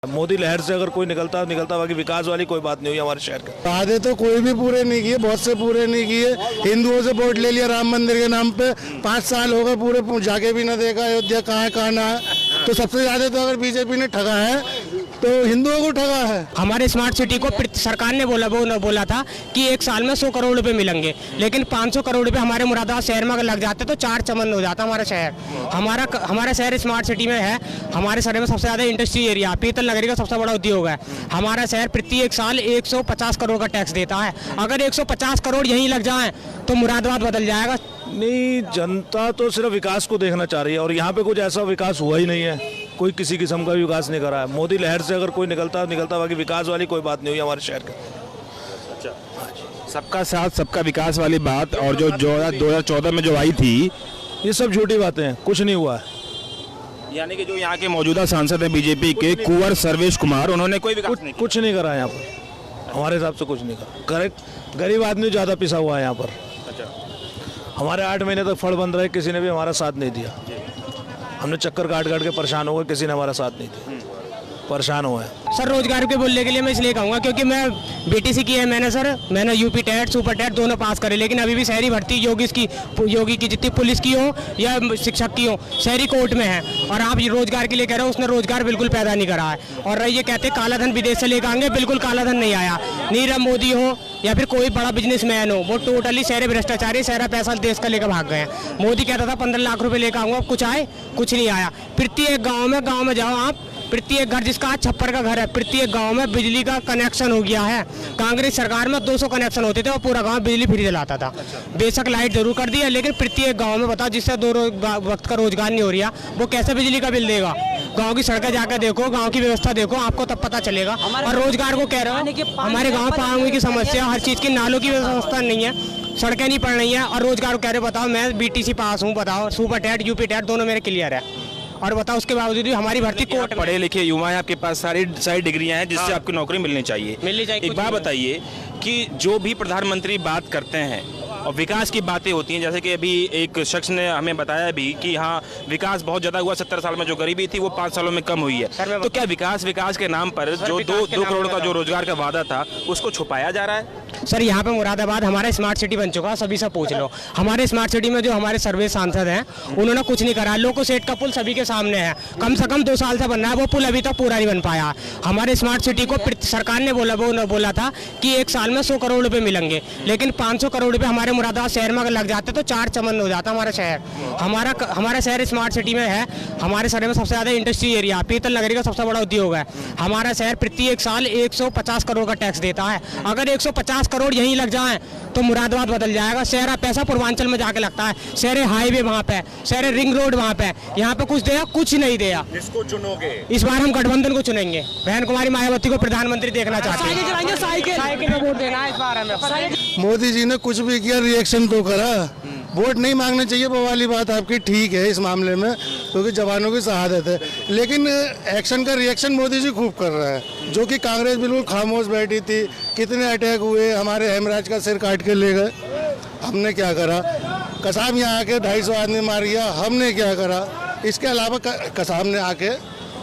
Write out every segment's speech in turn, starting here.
मोदी लहर से अगर कोई निकलता बाकी विकास वाली कोई बात नहीं हुई हमारे शहर के। वादे तो कोई भी पूरे नहीं किए, बहुत से पूरे नहीं किए। हिंदुओं से वोट ले लिया राम मंदिर के नाम पे, 5 साल हो गए पूरे, जाके भी ना देखा अयोध्या कहाँ है कहाँ ना है। तो सबसे ज्यादा तो अगर बीजेपी ने ठगा है तो हिंदुओं को ठगा है। हमारे स्मार्ट सिटी को सरकार ने बोला था कि 1 साल में 100 करोड़ रुपए मिलेंगे, लेकिन 500 करोड़ रुपए हमारे मुरादाबाद शहर में अगर लग जाते तो 4 चमन हो जाता हमारा शहर। हमारा शहर स्मार्ट सिटी में है। हमारे शहर में सबसे ज्यादा इंडस्ट्री एरिया, पीतल नगरी का सबसे बड़ा उद्योग है। हमारा शहर प्रति 1 साल 150 करोड़ का टैक्स देता है। अगर 150 करोड़ यहीं लग जाए तो मुरादाबाद बदल जाएगा। नहीं, जनता तो सिर्फ विकास को देखना चाह रही है और यहाँ पे कुछ ऐसा विकास हुआ ही नहीं है। कोई किसी किस्म का भी विकास नहीं करा है। मोदी लहर से अगर कोई निकलता बाकी विकास वाली कोई बात नहीं हुई हमारे शहर के। सबका साथ सबका विकास वाली बात और जो 2014 में जो आई थी, ये सब झूठी बातें हैं, कुछ नहीं हुआ है। यानी कि जो यहाँ के मौजूदा सांसद हैं बीजेपी के कुंवर सर्वेश कुमार, उन्होंने कोई विकास नहीं कुछ नहीं करा यहाँ पर। हमारे हिसाब से कुछ नहीं करा। गरीब आदमी ज़्यादा पिसा हुआ है यहाँ पर। हमारे 8 महीने तक फड़ बंद रहे, किसी ने भी हमारा साथ नहीं दिया। हमने चक्कर काट के परेशान हो गए, किसी ने हमारा साथ नहीं दिया, परेशान हुए हैं। सर रोजगार के बोलने के लिए मैं इसलिए कहूँगा क्योंकि मैं बीटीसी की है मैंने यूपी टेट सुपर टेट दोनों पास करे, लेकिन अभी भी शहरी भर्ती योगी की जितनी पुलिस की हो या शिक्षक की हो शहरी कोर्ट में है। और आप रोजगार के लिए कह रहे हो, उसने रोजगार बिल्कुल पैदा नहीं करा है। और ये कहते हैं काला धन विदेश से लेकर आएंगे, बिल्कुल काला धन नहीं आया। नीरव मोदी हो या फिर कोई बड़ा बिजनेसमैन हो, वो टोटली शहरी भ्रष्टाचारी, सारा पैसा देश का लेकर भाग गए हैं। मोदी कहता था 15 लाख रुपए लेकर आऊंगा, कुछ आए? कुछ नहीं आया। प्रत्येक गाँव में जाओ आप, प्रत्येक घर जिसका आज छप्पर का घर है, प्रत्येक गांव में बिजली का कनेक्शन हो गया है। कांग्रेस सरकार में 200 कनेक्शन होते थे और पूरा गांव बिजली फ्री दिलाता था। बेशक लाइट जरूर कर दी है, लेकिन प्रत्येक गांव में बताओ जिससे 2 वक्त का रोजगार नहीं हो रहा, वो कैसे बिजली का बिल देगा? गांव की सड़कें जाकर देखो, गांव की व्यवस्था देखो, आपको तब पता चलेगा। और रोजगार को कह रहे हो, हमारे गाँव पानी की समस्या, हर चीज की, नालों की व्यवस्था नहीं है, सड़कें नहीं पड़ रही है। और रोजगार को कह रहे बताओ, मैं बीटीसी पास हूँ, बताओ सुपर टेट यूपी टेट दोनों मेरे क्लियर है, और बताओ उसके बावजूद भी हमारी भर्ती कोर्ट। पढ़े लिखे युवा हैं, आपके पास सारी डिग्रियां हैं जिससे आपको नौकरी मिलनी चाहिए। एक बात बताइए कि जो भी प्रधानमंत्री बात करते हैं और विकास की बातें होती हैं, जैसे कि अभी एक शख्स ने हमें बताया भी कि हाँ विकास बहुत ज़्यादा हुआ, 70 साल में जो गरीबी थी वो 5 सालों में कम हुई है। तो क्या विकास के नाम पर जो 2 करोड़ का जो रोजगार का वादा था उसको छुपाया जा रहा है? सर यहाँ पे मुरादाबाद हमारा स्मार्ट सिटी बन चुका है, सभी से पूछ लो। हमारे स्मार्ट सिटी में जो हमारे सर्वे सांसद हैं उन्होंने कुछ नहीं करा। लोको सेठ का पुल सभी के सामने है, कम से कम 2 साल से बन रहा है, वो पुल अभी तक पूरा नहीं बन पाया। हमारे स्मार्ट सिटी को सरकार ने बोला था कि 1 साल में 100 करोड़ रुपए मिलेंगे, लेकिन 500 करोड़ रुपए हमारे मुरादाबाद शहर में अगर लग जाते तो 4 चमन हो जाता हमारा शहर। हमारा शहर स्मार्ट सिटी में है। हमारे शहर में सबसे ज्यादा इंडस्ट्री एरिया, पीतल नगरी का सबसे बड़ा उद्योग है। हमारा शहर प्रति 1 साल 150 करोड़ का टैक्स देता है। अगर 150 करोड़ यहीं लग जाए तो मुरादाबाद बदल जाएगा। शहर पैसा पूर्वांचल में जाके लगता है, शहर हाईवे वहाँ पे, शहर रिंग रोड वहाँ पे, यहाँ पे कुछ दिया? कुछ नहीं दिया। किसको चुनोगे? इस बार हम गठबंधन को चुनेंगे। बहन कुमारी मायावती को प्रधानमंत्री देखना चाहते हैं। साइकिल में वोट देना है इस बार हमें। मोदी जी ने कुछ भी किया, रिएक्शन तो करा। वोट नहीं मांगने चाहिए, वो वाली बात आपकी ठीक है इस मामले में, क्योंकि जवानों की शहादत है। लेकिन एक्शन का रिएक्शन मोदी जी खूब कर रहा है, जो कि कांग्रेस बिल्कुल खामोश बैठी थी। कितने अटैक हुए, हमारे हेमराज का सिर काट के ले गए, हमने क्या करा? कसाब यहाँ आके 250 आदमी मार गया, हमने क्या करा? इसके अलावा कसाब ने आके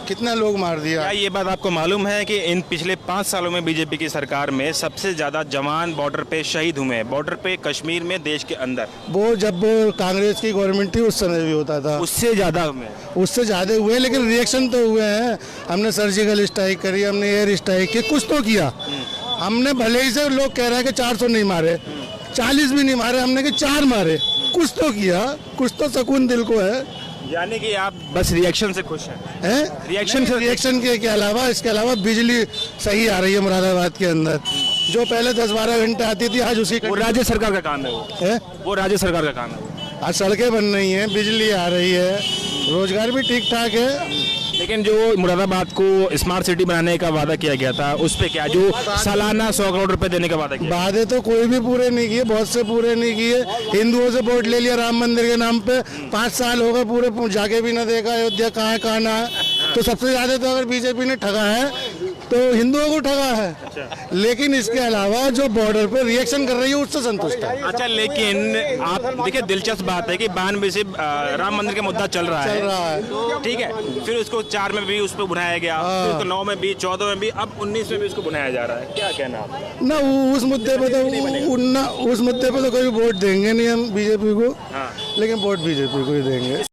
कितना लोग मार दिया। क्या ये बात आपको मालूम है कि इन पिछले 5 सालों में बीजेपी की सरकार में सबसे ज्यादा जवान बॉर्डर पे शहीद हुए हैं, बॉर्डर पे कश्मीर में, देश के अंदर? वो जब कांग्रेस की गवर्नमेंट थी उस समय भी होता था, उससे ज्यादा हुए, लेकिन रिएक्शन तो हुए हैं। हमने सर्जिकल स्ट्राइक करी, हमने एयर स्ट्राइक की, कुछ तो किया हमने। भले ही से लोग कह रहे हैं कि 400 नहीं मारे, 40 भी नहीं मारे, हमने कि 4 मारे। कुछ तो किया, कुछ तो सुकून दिल को है। यानी कि आप बस रिएक्शन से खुश हैं? रिएक्शन के अलावा, इसके अलावा बिजली सही आ रही है मुरादाबाद के अंदर, जो पहले 10-12 घंटे आती थी, आज उसी वो राज्य सरकार का काम है। वो राज्य सरकार का काम है। आज सड़कें बन रही हैं, बिजली आ रही है, रोजगार भी ठीक ठाक है। लेकिन जो मुरादाबाद को स्मार्ट सिटी बनाने का वादा किया गया था, उस पे क्या, जो सालाना 100 करोड़ रुपए देने का वादा किया? वादे तो कोई भी पूरे नहीं किए, बहुत से पूरे नहीं किए। हिंदुओं से वोट ले लिया राम मंदिर के नाम पे, 5 साल हो गए पूरे, जाके भी ना देखा अयोध्या कहाँ है कहाँ ना है। तो सबसे ज्यादा तो अगर बीजेपी ने ठगा है तो हिंदुओं को ठगा है, लेकिन इसके अलावा जो बॉर्डर पे रिएक्शन कर रही है उससे संतुष्ट है। अच्छा, लेकिन आप देखिए दिलचस्प बात है कि 92 से राम मंदिर का मुद्दा चल रहा है, ठीक है, फिर उसको 4 में भी उस पर बुलाया गया, फिर उसको 9 में भी, 14 में भी, अब 19 में भी उसको बुलाया जा रहा है। क्या कहना आप? ना उस मुद्दे पे तो कोई वोट देंगे नहीं हम बीजेपी को, लेकिन वोट बीजेपी को ही देंगे।